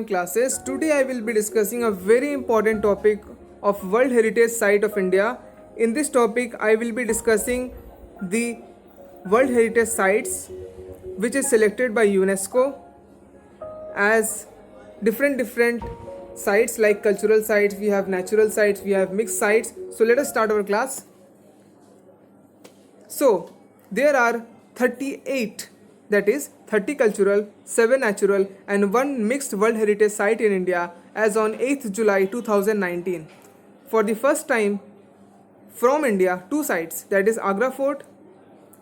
Classes. Today I will be discussing a very important topic of World Heritage Site of India. In this topic I will be discussing the World Heritage Sites which is selected by UNESCO as different sites, like cultural sites, we have natural sites, we have mixed sites. So let us start our class. So there are 38, that is 30 cultural, 7 natural and 1 mixed World Heritage Site in India as on 8th July 2019. For the first time from India, 2 sites, that is Agra Fort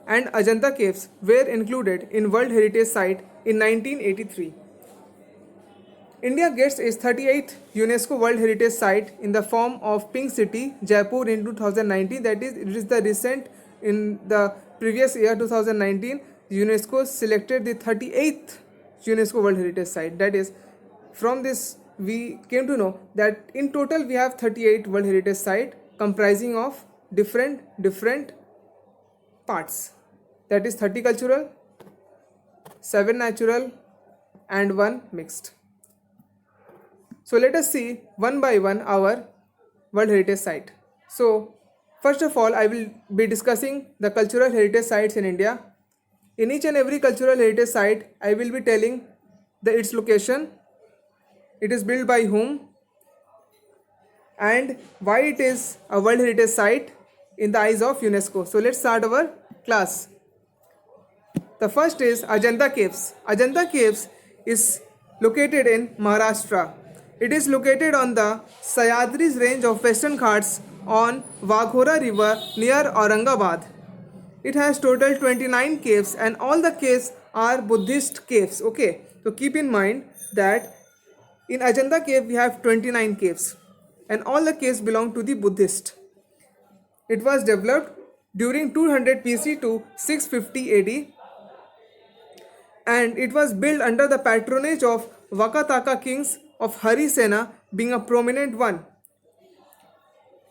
and Ajanta Caves, were included in World Heritage Site in 1983. India gets its 38th UNESCO World Heritage Site in the form of Pink City, Jaipur in 2019. That is, it is the recent, in the previous year 2019, UNESCO selected the 38th UNESCO World Heritage Site. That is, from this we came to know that in total we have 38 World Heritage Site comprising of different parts. That is 30 cultural, 7 natural and 1 mixed. So let us see one by one our World Heritage Site. So first of all I will be discussing the cultural heritage sites in India. In each and every cultural heritage site I will be telling its location, it is built by whom and why it is a World Heritage Site in the eyes of UNESCO. So let's start our class. The first is Ajanta Caves. Ajanta Caves is located in Maharashtra. It is located on the Sahyadris range of Western Ghats on Waghora river near Aurangabad. It has total 29 caves and all the caves are Buddhist caves. Okay, so keep in mind that in Ajanta cave we have 29 caves and all the caves belong to the Buddhist. It was developed during 200 BC to 650 AD and it was built under the patronage of Vakataka kings of Harisena being a prominent one.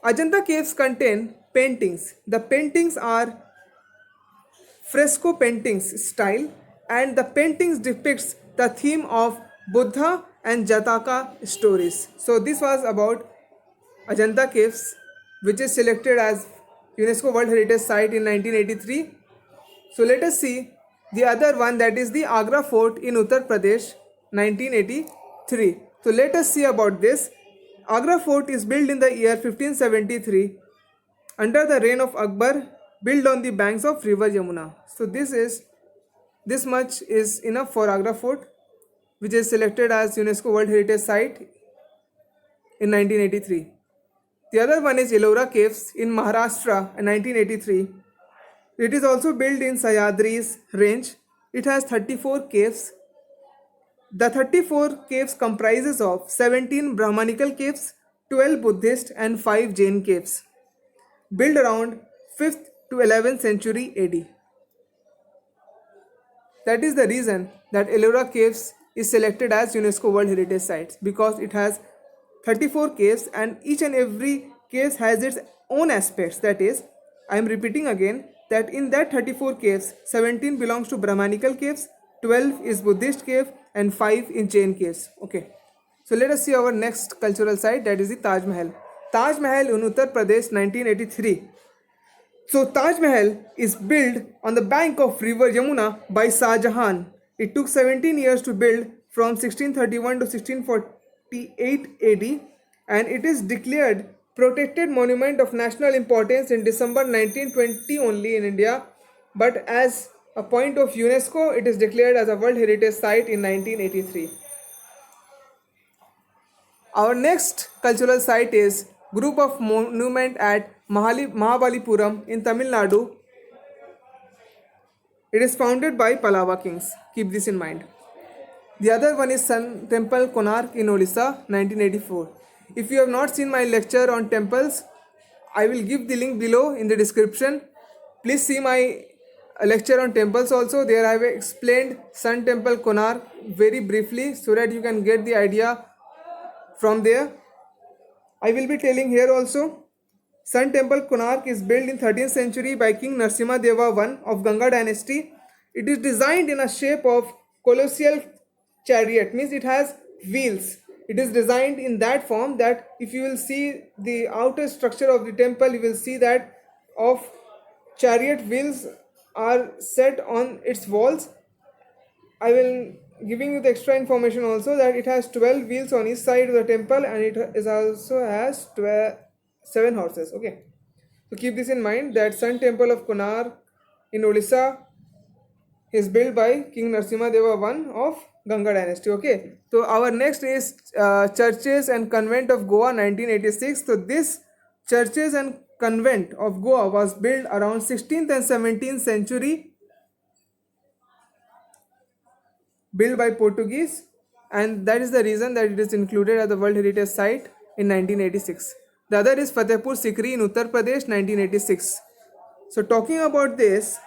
Ajanta caves contain paintings. The paintings are fresco paintings style and the paintings depicts the theme of Buddha and Jataka stories. So this was about Ajanta caves, which is selected as UNESCO World Heritage Site in 1983. So let us see the other one, that is the Agra Fort in Uttar Pradesh, 1983. So let us see about this. Agra Fort is built in the year 1573 under the reign of Akbar, built on the banks of river Yamuna. So this much is enough for Agra Fort, which is selected as UNESCO World Heritage Site in 1983. The other one is Ellora Caves in Maharashtra in 1983. It is also built in Sahyadris range. It has 34 caves. The 34 caves comprises of 17 Brahmanical caves, 12 Buddhist and 5 Jain caves, built around 5th to 11th century AD. That is the reason that Ellora Caves is selected as UNESCO World Heritage Sites, because it has 34 caves and each and every cave has its own aspects. That is, I am repeating again that in that 34 caves, 17 belongs to Brahmanical caves, 12 is Buddhist cave and 5 in Jain caves. Okay, so let us see our next cultural site, that is the Taj Mahal. Taj Mahal in Uttar Pradesh, 1983. So Taj Mahal is built on the bank of river Yamuna by Shah Jahan. It took 17 years to build from 1631 to 1648 AD and it is declared protected monument of national importance in December 1920 only in India, but as a point of UNESCO it is declared as a World Heritage Site in 1983. Our next cultural site is Group of Monument at Mahabalipuram in Tamil Nadu. It is founded by Pallava kings. Keep this in mind. The other one is Sun Temple Konark in Odisha, 1984. If you have not seen my lecture on temples, I will give the link below in the description. Please see my lecture on temples also. There I have explained Sun Temple Konark very briefly so that you can get the idea from there. I will be telling here also. Sun Temple Konark is built in 13th century by King Narasimha Deva I of Ganga dynasty. It is designed in a shape of colossal chariot, means it has wheels. It is designed in that form that if you will see the outer structure of the temple, you will see that of chariot wheels are set on its walls. I will giving you the extra information also that it has 12 wheels on each side of the temple, and it is also has 12, 7 horses. Okay, so keep this in mind that Sun Temple of Konark in Odisha is built by King Narasimha Deva I of Ganga dynasty. Okay, so our next is churches and convent of Goa 1986. So this churches and convent of Goa was built around 16th and 17th century, built by Portuguese, and that is the reason that it is included as the World Heritage Site in 1986. The other is Fatehpur Sikri in Uttar Pradesh 1986. So talking about this,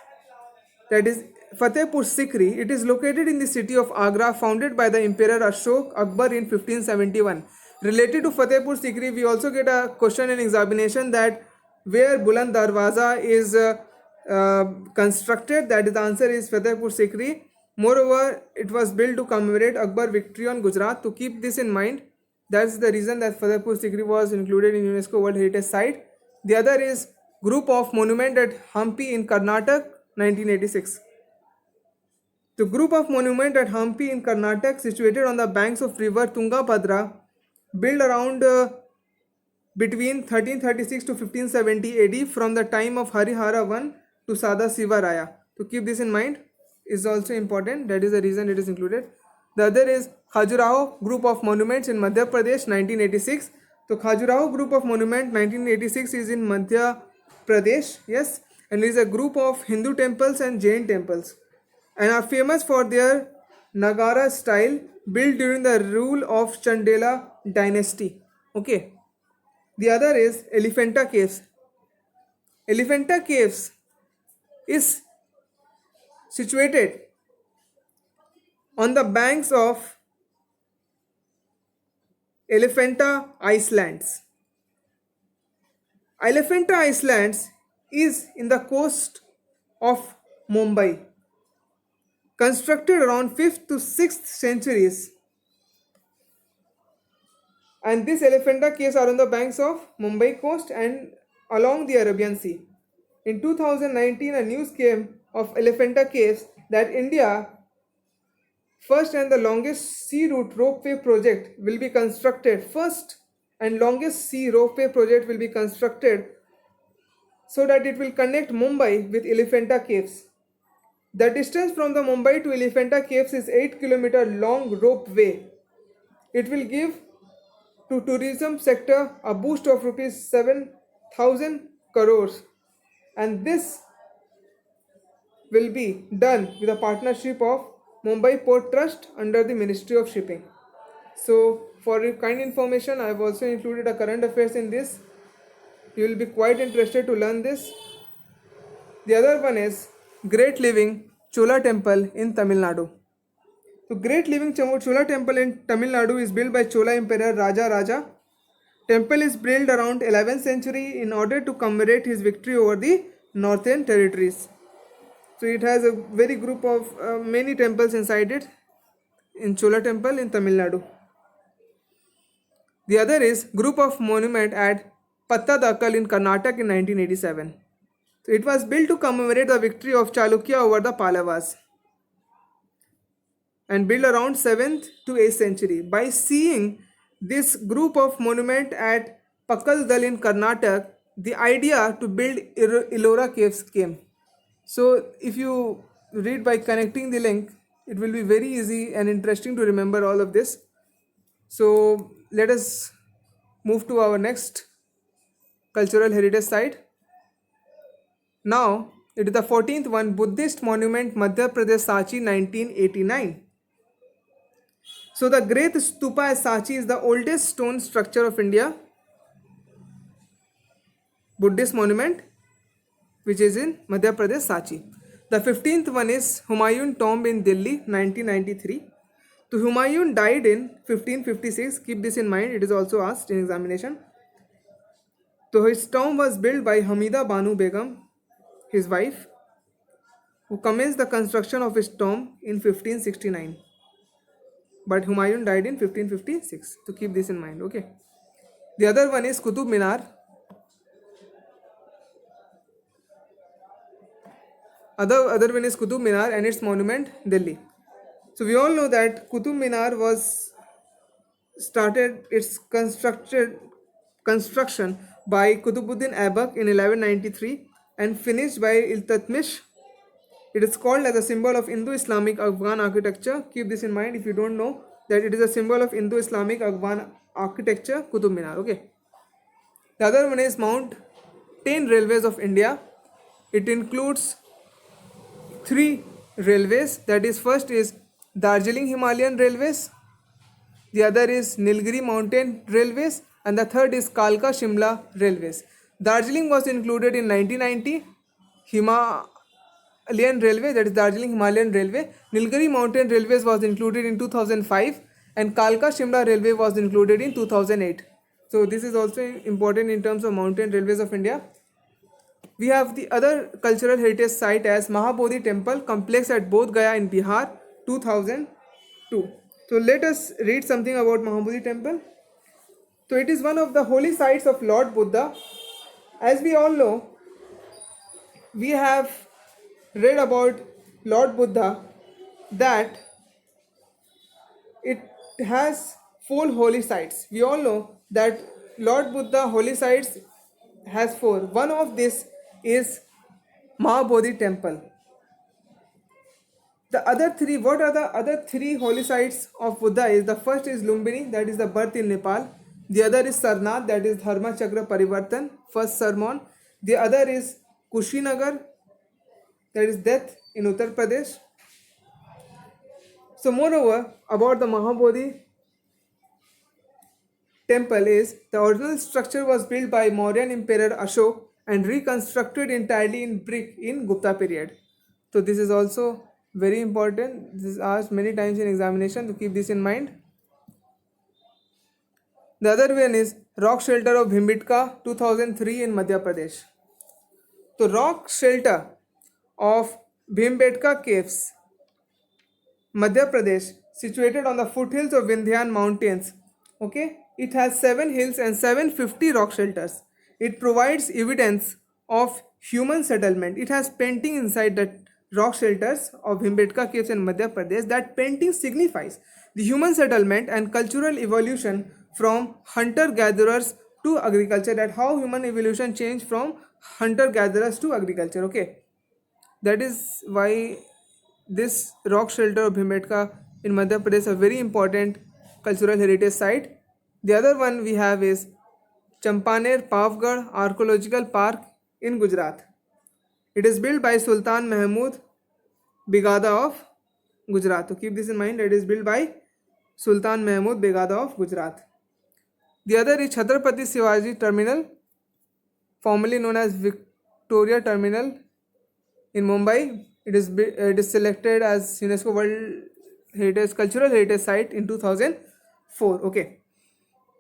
that is Fatehpur Sikri, it is located in the city of Agra, founded by the Emperor Ashok Akbar in 1571. Related to Fatehpur Sikri, we also get a question in examination that where Buland Darwaza is constructed, that is the answer is Fatehpur Sikri. Moreover, it was built to commemorate Akbar victory on Gujarat. To keep this in mind, that's the reason that Fatehpur Sikri was included in UNESCO World Heritage Site. The other is Group of Monument at Hampi in Karnataka 1986. The group of monument at Hampi in Karnataka, situated on the banks of river Tungabhadra, built around between 1336 to 1570 AD from the time of Harihara I to Sada Siva Raya. To keep this in mind is also important. That is the reason it is included. The other is Khajuraho Group of Monuments in Madhya Pradesh 1986. So Khajuraho Group of Monument 1986 is in Madhya Pradesh, yes, and is a group of Hindu temples and Jain temples, and are famous for their Nagara style built during the rule of Chandela dynasty. Okay. The other is Elephanta Caves. Elephanta Caves is situated on the banks of Elephanta Islands. Elephanta Islands is in the coast of Mumbai. Constructed around 5th to 6th centuries, and these Elephanta caves are on the banks of Mumbai coast and along the Arabian Sea. In 2019, a news came of Elephanta caves that India first and the longest sea route ropeway project will be constructed. First and longest sea ropeway project will be constructed so that it will connect Mumbai with Elephanta caves. The distance from the Mumbai to Elephanta caves is 8-kilometer long ropeway. It will give to tourism sector a boost of rupees 7,000 crores, and this will be done with a partnership of Mumbai Port Trust under the Ministry of Shipping. So for your kind information, I have also included a current affairs in this. You will be quite interested to learn this. The other one is Great Living Chola Temple in Tamil Nadu. So Great Living Chola Temple in Tamil Nadu is built by Chola Emperor Raja Raja. Temple is built around 11th century in order to commemorate his victory over the northern territories. So it has a very group of many temples inside it in Chola Temple in Tamil Nadu. The other is group of monument at Pattadakal in Karnataka in 1987. So it was built to commemorate the victory of Chalukya over the Pallavas and built around 7th to 8th century. By seeing this group of monument at Pakkaldal in Karnataka, the idea to build Ellora caves came. So if you read by connecting the link, it will be very easy and interesting to remember all of this. So let us move to our next cultural heritage site. Now it is the 14th one, Buddhist monument Madhya Pradesh Sachi 1989. So the Great Stupa at Sachi is the oldest stone structure of India. Buddhist monument which is in Madhya Pradesh Sachi. The 15th one is Humayun tomb in Delhi 1993. So Humayun died in 1556. Keep this in mind, it is also asked in examination. So his tomb was built by Hamida Banu Begum, his wife, who commenced the construction of his tomb in 1569. but Humayun died in 1556. So keep this in mind. Okay. The other one is Qutub Minar. Other one is Qutub Minar and its monument, Delhi. So we all know that Qutub Minar was started its construction by Qutbuddin Aibak in 1193 and finished by Iltutmish. It is called as a symbol of Indo-Islamic Afghan architecture. Keep this in mind if you don't know that it is a symbol of Indo-Islamic Afghan architecture, Qutub Minar. Okay. The other one is Mountain Railways of India. It includes three railways. That is, first is Darjeeling Himalayan Railways, the other is Nilgiri Mountain Railways, and the third is Kalka Shimla Railways. Darjeeling was included in 1990. Himalayan Railway, that is Darjeeling Himalayan Railway. Nilgiri Mountain Railways was included in 2005, and Kalka Shimla Railway was included in 2008. So this is also important in terms of mountain railways of India. We have the other cultural heritage site as Mahabodhi Temple complex at Bodh Gaya in Bihar, 2002. So let us read something about Mahabodhi Temple. So it is one of the holy sites of Lord Buddha. As we all know, we have read about Lord Buddha that it has four holy sites. We all know that Lord Buddha holy sites has four. One of this is Mahabodhi Temple. The other three, what are the other three holy sites of Buddha is the first is Lumbini, that is the birth in Nepal. The other is Sarnath, that is Dharma Chakra Parivartan, first sermon. The other is Kushinagar, that is death in Uttar Pradesh. So moreover, about the Mahabodhi temple is the original structure was built by Mauryan Emperor Ashok and reconstructed entirely in brick in Gupta period. So this is also very important. This is asked many times in examination, to keep this in mind. The other one is rock shelter of Bhimbetka 2003 in Madhya Pradesh. So rock shelter of Bhimbetka caves, Madhya Pradesh, situated on the foothills of Vindhyan mountains. Okay, it has 7 hills and 750 rock shelters. It provides evidence of human settlement. It has painting inside the rock shelters of Bhimbetka caves in Madhya Pradesh. That painting signifies the human settlement and cultural evolution from hunter-gatherers to agriculture. That how human evolution changed from hunter-gatherers to agriculture. Okay, that is why this rock shelter of Bhimbetka in Madhya Pradesh is a very important cultural heritage site. The other one we have is Champaner Pavgarh Archaeological Park in Gujarat. It is built by Sultan Mahmud Begada of Gujarat. So keep this in mind. It is built by Sultan Mahmud Begada of Gujarat. The other is Chhatrapati Shivaji Terminal, formerly known as Victoria Terminal in Mumbai. It is selected as UNESCO World Heritage Cultural Heritage Site in 2004. Okay.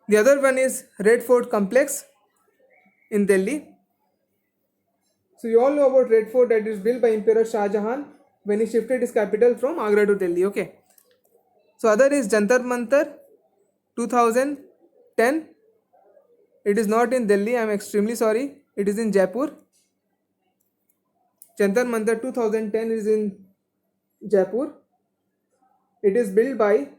The other one is Red Fort Complex in Delhi. So you all know about Red Fort, that is built by Emperor Shah Jahan when he shifted his capital from Agra to Delhi. Okay. So other is Jantar Mantar 2010. It is not in Delhi. I am extremely sorry. It is in Jaipur. Jantar Mantar 2010 is in Jaipur. It is built by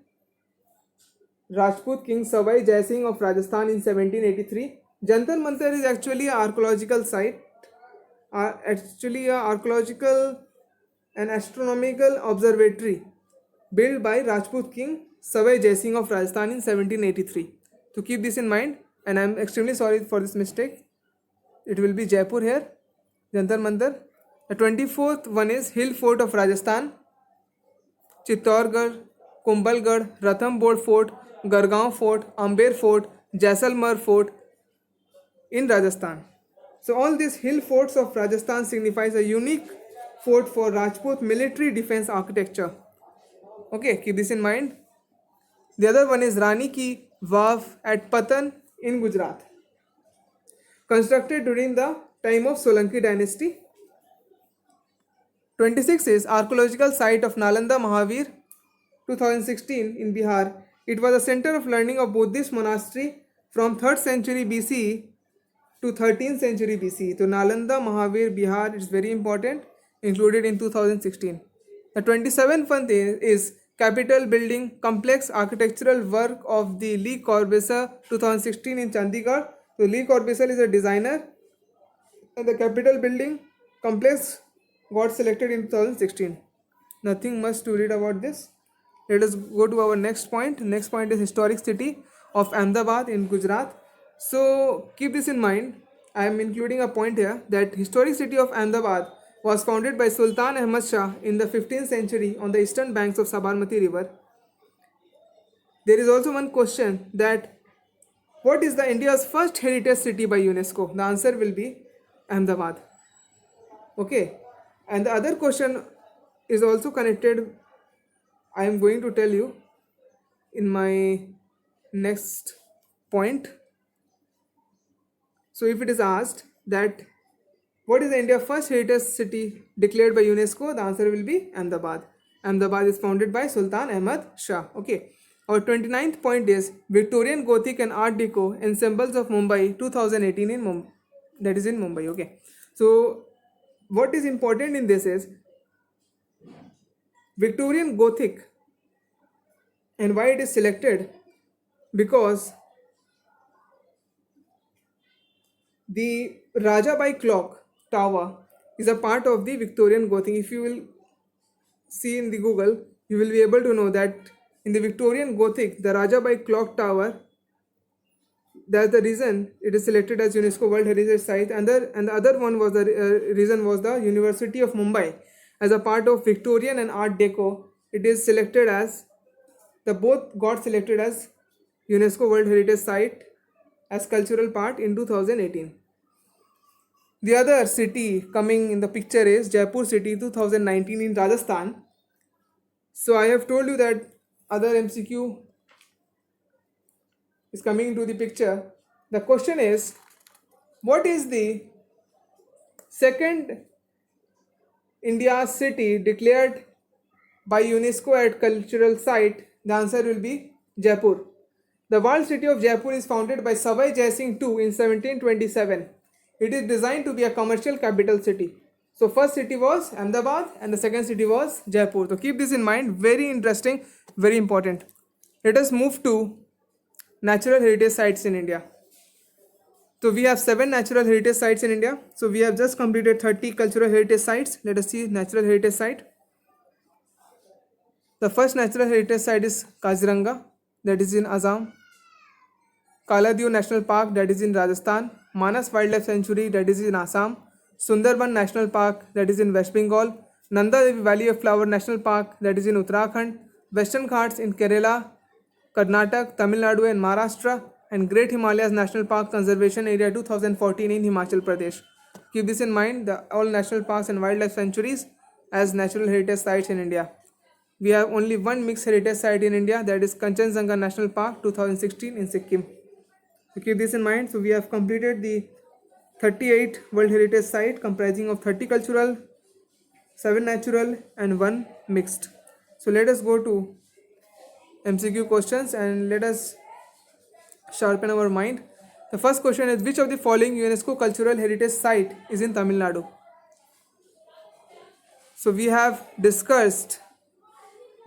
Rajput King Savai Jai Singh of Rajasthan in 1783. Jantar Mantar is actually an archaeological site, actually an archaeological and astronomical observatory built by Rajput King Savai Jai Singh of Rajasthan in 1783. To keep this in mind, and I am extremely sorry for this mistake. It will be Jaipur here, Jantar Mantar. The 24th one is Hill Fort of Rajasthan, Chittorgarh, Kumbhalgarh, Ranthambore Fort, Gargaon Fort, Amber Fort, Jaisalmer Fort in Rajasthan. So all these hill forts of Rajasthan signifies a unique fort for Rajput military defense architecture. Okay, keep this in mind. The other one is Rani Ki Vav at Patan in Gujarat, constructed during the time of Solanki dynasty. 26 is archaeological site of Nalanda Mahavir 2016 in Bihar. It was a center of learning of Buddhist monastery from 3rd century BCE to 13th century BCE. So Nalanda, Mahavir, Bihar is very important, included in 2016. The 27th one is Capitol Building Complex architectural work of the Le Corbusier 2016 in Chandigarh. So Le Corbusier is a designer and the Capitol Building Complex got selected in 2016. Nothing much to read about this. Let us go to our next point. Next point is historic city of Ahmedabad in Gujarat. So keep this in mind. I am including a point here that historic city of Ahmedabad was founded by Sultan Ahmad Shah in the 15th century on the eastern banks of Sabarmati river. There is also one question that what is the India's first heritage city by UNESCO? The answer will be Ahmedabad. Okay. And the other question is also connected. I am going to tell you in my next point. So if it is asked that what is the India first heritage city declared by UNESCO, the answer will be Ahmedabad. Ahmedabad is founded by Sultan Ahmad Shah. Okay. Our 29th point is Victorian Gothic and Art Deco ensembles of Mumbai 2018 in Mumbai. That is in Mumbai. Okay. So what is important in this is Victorian Gothic and why it is selected because the Rajabai clock tower is a part of the Victorian Gothic. If you will see in the Google, you will be able to know that in the Victorian Gothic, the Rajabai clock tower, that's the reason it is selected as UNESCO World Heritage Site. And the other one was the reason was the University of Mumbai as a part of Victorian and Art Deco. It is selected as the both got selected as UNESCO World Heritage Site as cultural part in 2018. The other city coming in the picture is Jaipur city 2019 in Rajasthan. So I have told you that other MCQ is coming into the picture. The question is, what is the second India city declared by UNESCO at cultural site? The answer will be Jaipur. The walled city of Jaipur is founded by Savai Jai Singh II in 1727. It is designed to be a commercial capital city. So first city was Ahmedabad and the second city was Jaipur. So keep this in mind. Very interesting, very important. Let us move to natural heritage sites in India. So we have 7 natural heritage sites in India. So we have just completed 30 cultural heritage sites. Let us see natural heritage site. The first natural heritage site is Kaziranga, that is in Assam. Kaladiu National Park, that is in Rajasthan. Manas Wildlife Sanctuary, that is in Assam. Sundarban National Park, that is in West Bengal. Nanda Devi Valley of Flower National Park, that is in Uttarakhand. Western Ghats in Kerala, Karnataka, Tamil Nadu and Maharashtra. And Great Himalayas National Park Conservation Area 2014 in Himachal Pradesh. Keep this in mind, all national parks and wildlife sanctuaries as natural heritage sites in India. We have only one mixed heritage site in India, that is Kanchenjunga National Park 2016 in Sikkim. So keep this in mind. So we have completed the 38 World Heritage Site comprising of 30 cultural, 7 natural and 1 mixed. So let us go to MCQ questions and let us sharpen our mind. The first question is, which of the following UNESCO Cultural Heritage Site is in Tamil Nadu? So we have discussed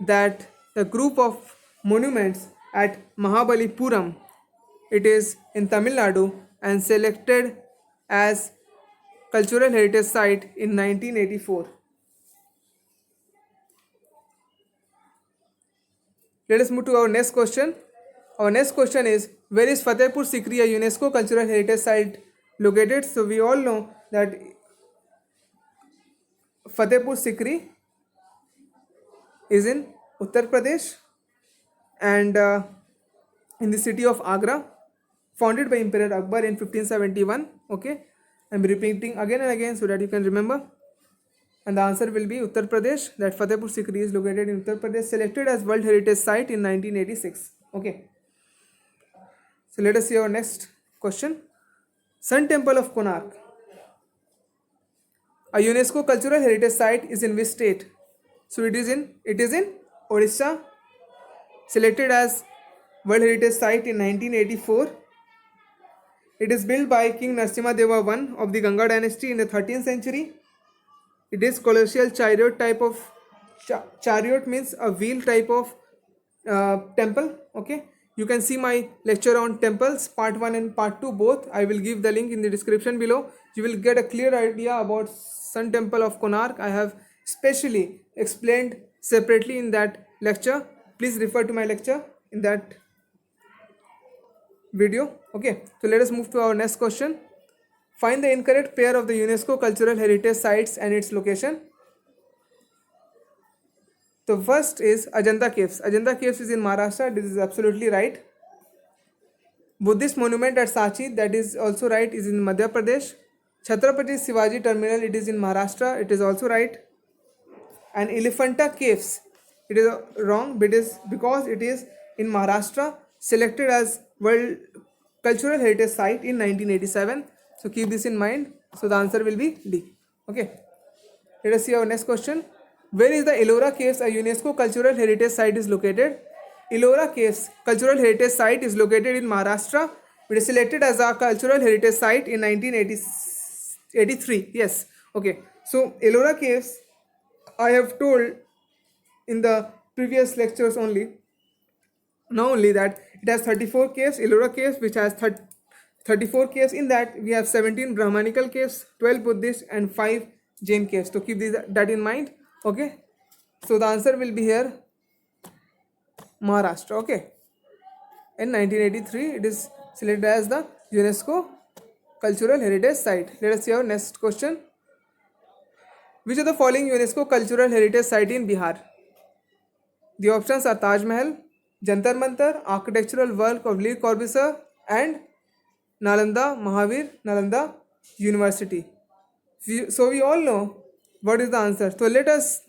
that the group of monuments at Mahabalipuram, it is in Tamil Nadu and selected as cultural heritage site in 1984. Let us move to our next question. Our next question is, where is Fatehpur Sikri, a UNESCO cultural heritage site, located? So we all know that Fatehpur Sikri is in Uttar Pradesh and in the city of Agra, founded by Emperor Akbar in 1571. Okay, I'm repeating again and again so that you can remember. And the answer will be Uttar Pradesh, that Fatehpur Sikri is located in Uttar Pradesh, selected as World Heritage Site in 1986. Okay. So let us see our next question. Sun Temple of Konark, a UNESCO Cultural Heritage Site, is in which state? So it is in Odisha, selected as World Heritage Site in 1984. It is built by King Narasimha I of the Ganga dynasty in the 13th century. It is colossal chariot type of chariot means a wheel type of temple. Okay, you can see my lecture on temples part 1 and part 2 both. I will give the link in the description below. You will get a clear idea about Sun Temple of Konark. I have specially explained separately in that lecture. Please refer to my lecture in that video. Okay, so let us move to our next question. Find the incorrect pair of the UNESCO cultural heritage sites and its location. The first is Ajanta Caves. Ajanta Caves is in Maharashtra. This is absolutely right. Buddhist monument at Sachi, that is also right, is in Madhya Pradesh. Chhatrapati Shivaji Terminal, it is in Maharashtra. It is also right. And Elephanta Caves, it is wrong, but it is because it is in Maharashtra, selected as World Cultural Heritage Site in 1987. So keep this in mind. So the answer will be D. Okay. Let us see our next question. Where is the Ellora Caves, a UNESCO Cultural Heritage Site, is located? Ellora Caves Cultural Heritage Site is located in Maharashtra. It is selected as a Cultural Heritage Site in 1983. Yes. Okay. So Ellora Caves, I have told in the previous lectures only, not only that it has 34 caves, Ellora Caves, which has 34 caves. In that we have 17 Brahmanical caves, 12 Buddhist and 5 Jain caves. So keep that in mind. Okay. So the answer will be here Maharashtra. Okay. In 1983 it is selected as the UNESCO Cultural Heritage Site. Let us see our next question. Which of the following UNESCO Cultural Heritage Site in Bihar? The options are Taj Mahal, Jantar Mantar, architectural work of Le Corbusier, and Nalanda Mahavir Nalanda University. So we all know what is the answer. So let us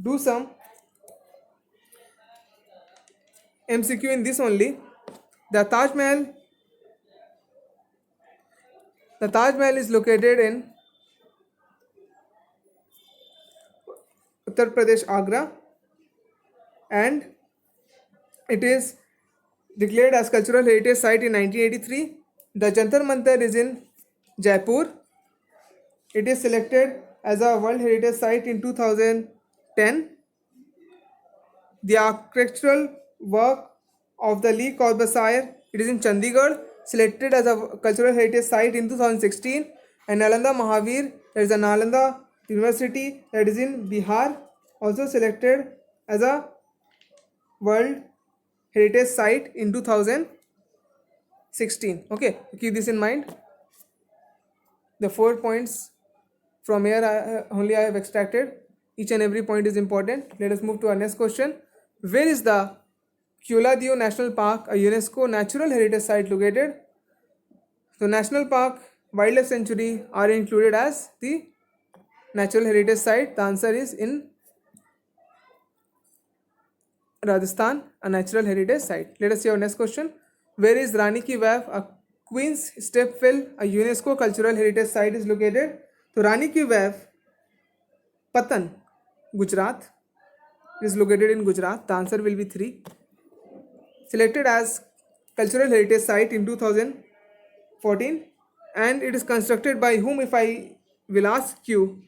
do some MCQ in this only. The Taj Mahal is located in Uttar Pradesh, Agra, and it is declared as Cultural Heritage Site in 1983. The Jantar Mantar is in Jaipur. It is selected as a World Heritage Site in 2010. The architectural work of the Le Corbusier, it is in Chandigarh, selected as a Cultural Heritage Site in 2016. And Nalanda Mahavir, that is a Nalanda University, that is in Bihar, also selected as a World Heritage Site in 2016. Okay, keep this in mind. The 4 points from here I have extracted. Each and every point is important. Let us move to our next question. Where is the Keoladeo National Park, a UNESCO Natural Heritage Site, located? So National Park, Wildlife Sanctuary are included as the Natural Heritage Site. The answer is in Rajasthan, a Natural Heritage Site. Let us see our next question. Where is Rani Ki Vav, a Queen's Stepwell, a UNESCO Cultural Heritage Site, is located? So Rani Ki Vav, Patan, Gujarat, is located in Gujarat. The answer will be 3. Selected as Cultural Heritage Site in 2014, and it is constructed by whom? If I will ask you,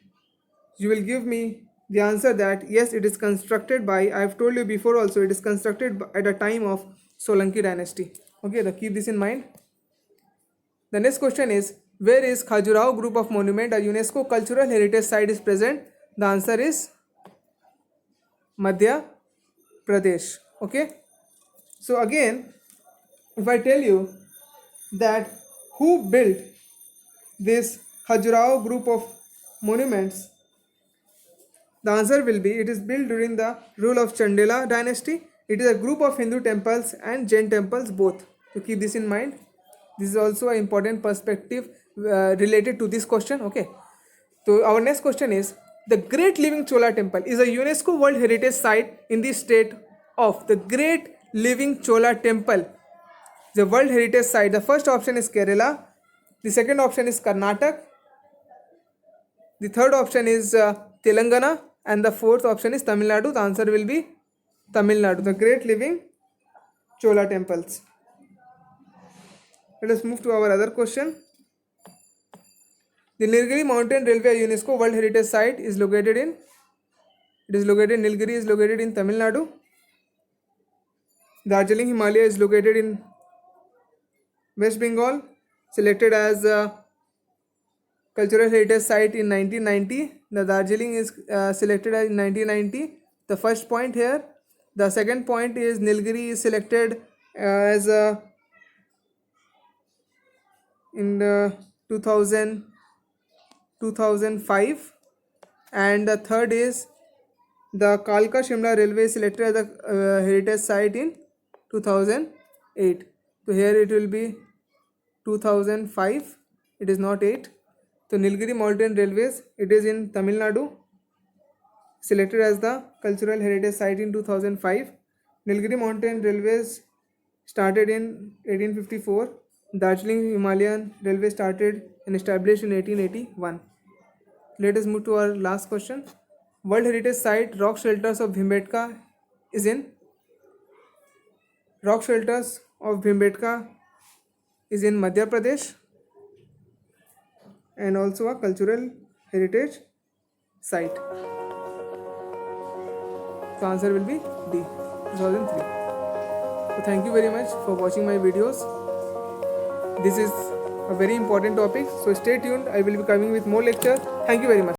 you will give me the answer that yes, it is constructed by, I have told you before also, it is constructed at a time of Solanki dynasty. Okay, keep this in mind. The next question is, where is Khajuraho Group of Monument, a UNESCO Cultural Heritage Site, is present? The answer is Madhya Pradesh. Okay. So again, if I tell you that who built this Khajuraho Group of monuments, the answer will be, it is built during the rule of Chandela dynasty. It is a group of Hindu temples and Jain temples both. So keep this in mind. This is also an important perspective related to this question. Okay. So our next question is, the Great Living Chola Temple is a UNESCO World Heritage Site in the state of. The Great Living Chola Temple, the World Heritage Site. The first option is Kerala. The second option is Karnataka. The third option is Telangana. And the fourth option is Tamil Nadu. The answer will be Tamil Nadu. The Great Living Chola temples. Let us move to our other question. The Nilgiri Mountain Railway UNESCO World Heritage Site is located in. Nilgiri is located in Tamil Nadu. Darjeeling Himalaya is located in West Bengal, selected as a cultural heritage site in 1990. The Darjeeling is selected as in 1990. The first point here. The second point is Nilgiri is selected as in 2005, and the third is the Kalka Shimla Railway is selected as a heritage site in 2008. So here it will be 2005. It is not 8. So Nilgiri Mountain Railways, it is in Tamil Nadu, selected as the cultural heritage site in 2005. Nilgiri Mountain Railways started in 1854. Darjeeling Himalayan Railway started and established in 1881. Let us move to our last question. World Heritage Site Rock Shelters of Bhimbetka is in. Rock Shelters of Bhimbetka is in Madhya Pradesh and also a cultural heritage site. So answer will be D, 2003. So thank you very much for watching my videos. This is a very important topic. So stay tuned. I will be coming with more lectures. Thank you very much.